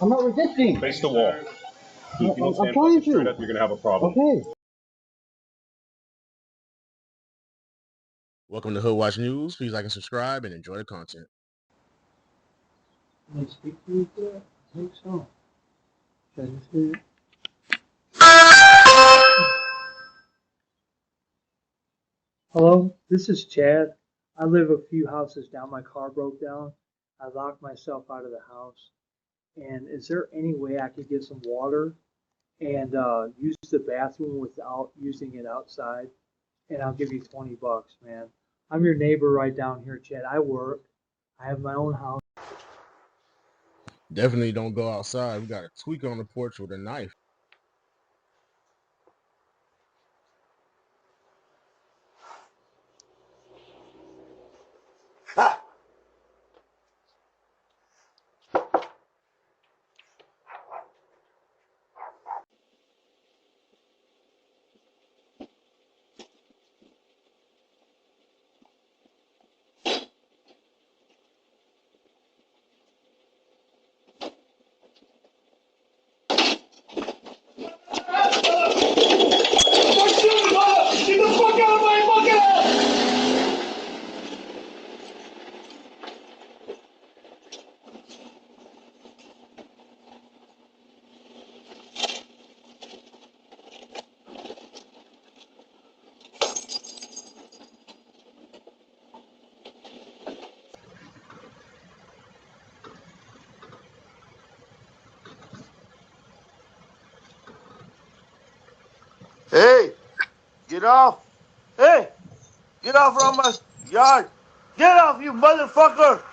I'm not resisting. Face the wall. If you don't stand trying fucking straight to. up, you're gonna have a problem. Okay. Welcome to Hood Watch News. Please like and subscribe and enjoy the content. Can I speak to you there? I think so. Should I just do it? Hello, this is Chad. I live a few houses down. My car broke down. I locked myself out of the house. And is there any way I could get some water and use the bathroom without using it outside? And I'll give you $20, man. I'm your neighbor right down here, Chad. I work. I have my own house. Definitely don't go outside. We got a tweaker on the porch with a knife. Hey, get off. Hey, get off from my yard. Get off, you motherfucker.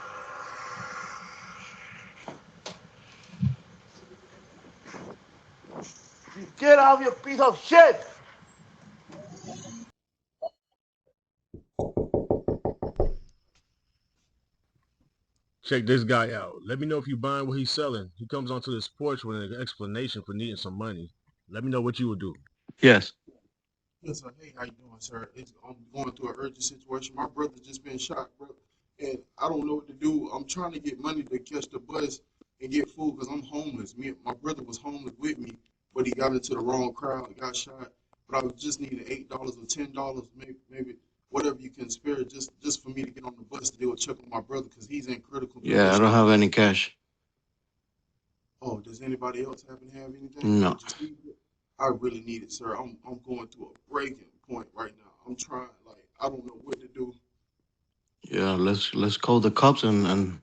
Get off, you piece of shit. Check this guy out. Let me know if you buying what he's selling. He comes onto this porch with an explanation for needing some money. Let me know what you would do. Yes. Yes, sir. Hey, how you doing, sir? I'm going through an urgent situation. My brother just been shot, bro, and I don't know what to do. I'm trying to get money to catch the bus and get food because I'm homeless. My brother was homeless with me, but he got into the wrong crowd, got shot. But I just needed $8 or $10, maybe whatever you can spare, just for me to get on the bus to do a check on my brother because he's in critical Yeah, I condition. don't have any cash. Oh, does anybody else happen to have anything? No. I really need it, sir. I'm going through a breaking point right now. I'm trying, like, I don't know what to do. Yeah, let's call the cops and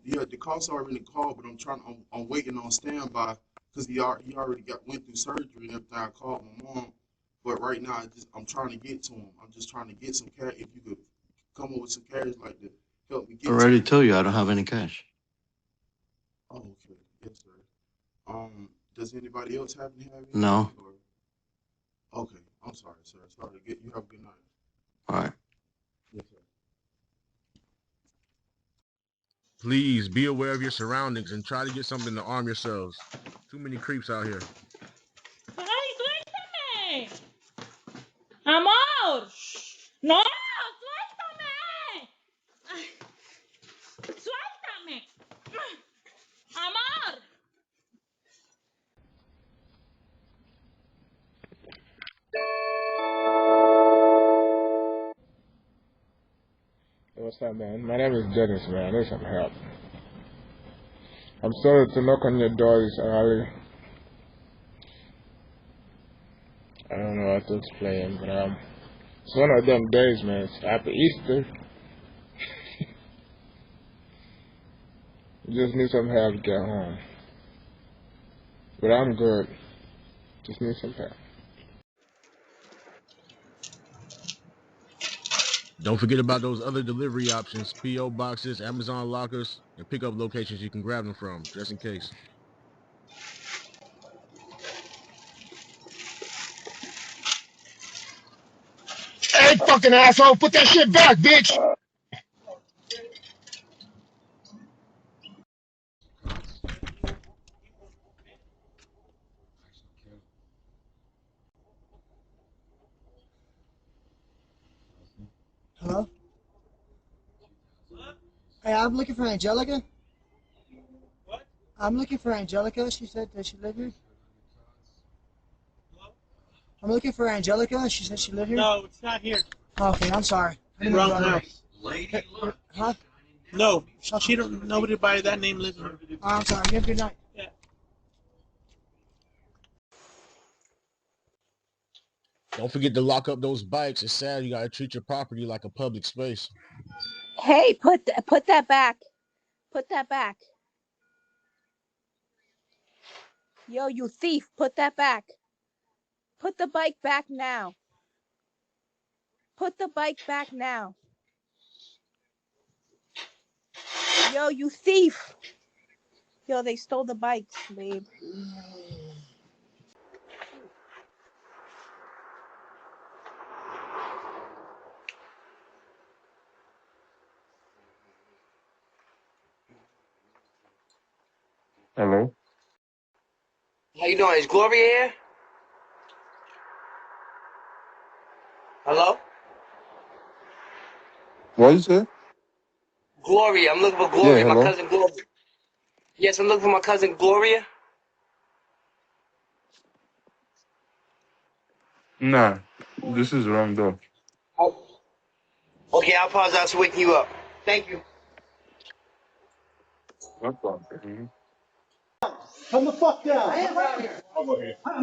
Yeah, the cops already called, but I'm waiting on standby because he already went through surgery and everything. I called my mom, but right now I'm trying to get to him. I'm just trying to get some cash. If you could come up with some cash like to help me get to already him. told you I don't have any cash. Oh, okay, yes, sir. Does anybody else happen to have anything? No. Or? Okay, I'm sorry, sir. Sorry to get you. Have a good night. All right. Yes, sir. Please be aware of your surroundings and try to get something to arm yourselves. Too many creeps out here. ¡Ay, suéltame! ¡Amor! ¡No! ¡Suéltame! Ay, ¡suéltame! ¡Amor! What's up, man? My name is Dennis, man. I need some help. I'm sorry to knock on your door this early. I don't know how to explain, but it's one of them days, man. It's Happy Easter. Just need some help to get home. But I'm good. Just need some help. Don't forget about those other delivery options, P.O. boxes, Amazon lockers, and pickup locations you can grab them from, just in case. Hey, fucking asshole, put that shit back, bitch! Hello? Hey, I'm looking for Angelica. I'm looking for Angelica. She said that she lived here. I'm looking for Angelica. She said she lived here. No, it's not here. Okay, I'm sorry. Wrong house. Huh? No, she don't. Nobody by that name lives here. Oh, I'm sorry. You have a good night. Yeah. Don't forget to lock up those bikes. It's sad you gotta treat your property like a public space. Hey, put that back. Put that back. Yo, you thief, put that back. Put the bike back now. Put the bike back now. Yo, you thief. Yo, they stole the bikes, babe. Hello? How you doing? Is Gloria here? Hello? What is it? Gloria. I'm looking for Yeah, Gloria, my hello? cousin Gloria. Yes, I'm looking for my cousin Gloria. Nah, this is wrong door. Oh. Okay, I apologize for waking you up. Thank you. What the? Come the fuck down. I'm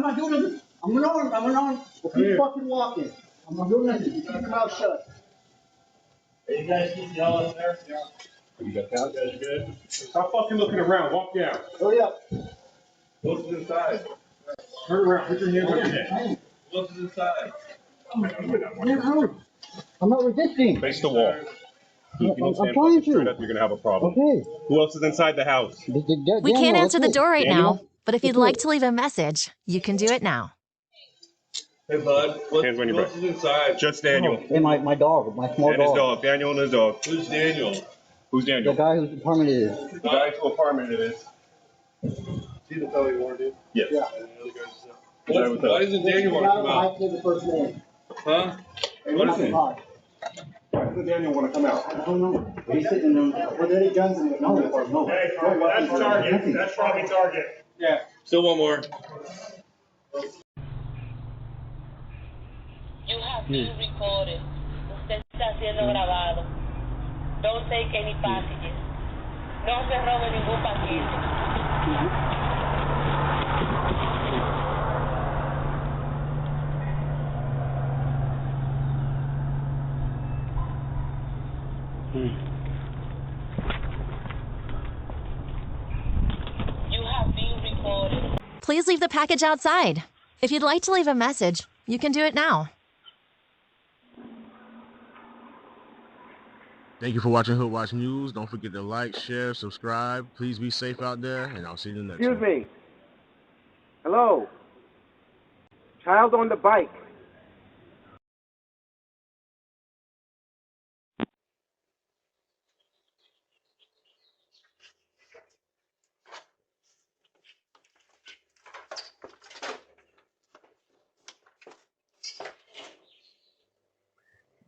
not doing anything. I'm going. We'll keep fucking walking. I'm not doing anything. Keep your mouth shut. Hey, you guys keep yelling up there? Yeah. You got that? You guys good? Stop fucking looking around. Walk down. Hurry up. What's inside? Turn around. Put your hands on your head. What's inside? I'm not resisting. Face the wall. I'm trying to. Straight up, you're gonna have a problem. Okay. Who else is inside the house? We can't answer the door right Daniel? now, but if you'd like to leave a message, you can do it now. Hey, bud. Hands on your back. Who else is inside? Just Daniel. Hey, my dog, my small And his dog. Daniel and his dog. Who's Daniel? Who's Daniel? The guy whose apartment it is. The guy whose apartment it is. See the fellow you wanted to? Yes. Yeah. Why doesn't Daniel want to come out? I say the first name. Huh? What is it? Why doesn't Daniel want to come out? I don't know. He's sitting in there. Were there any guns in the apartment? No. Hey, that's Target. That's probably Target. Yeah. Still one more. You have been recorded. Usted está siendo grabado. Don't take any packages. No se robe ningún paquete. You have been recorded. Please leave the package outside. If you'd like to leave a message, you can do it now. Thank you for watching Hood Watch News. Don't forget to like, share, subscribe. Please be safe out there, and I'll see you in the next one. Excuse me. Hello. Child on the bike.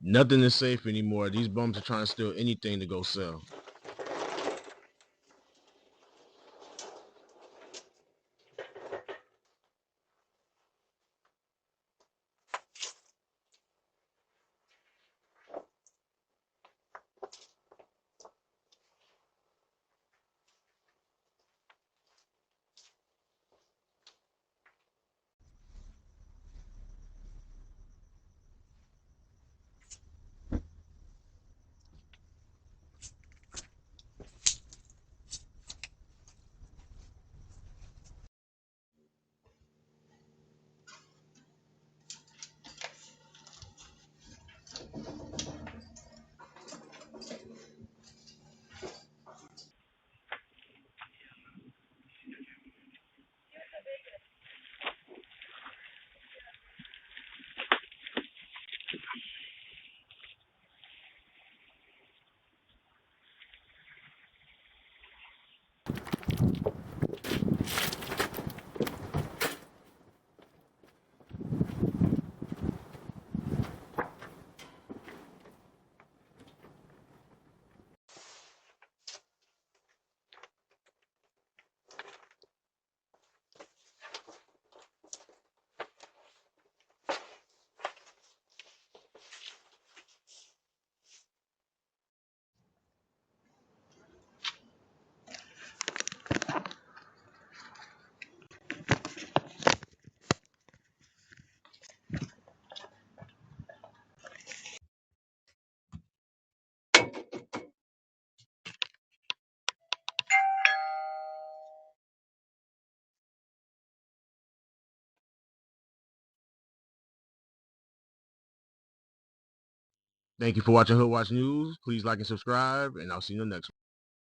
Nothing is safe anymore. These bums are trying to steal anything to go sell. Thank you for watching Hood Watch News. Please like and subscribe, and I'll see you in the next one.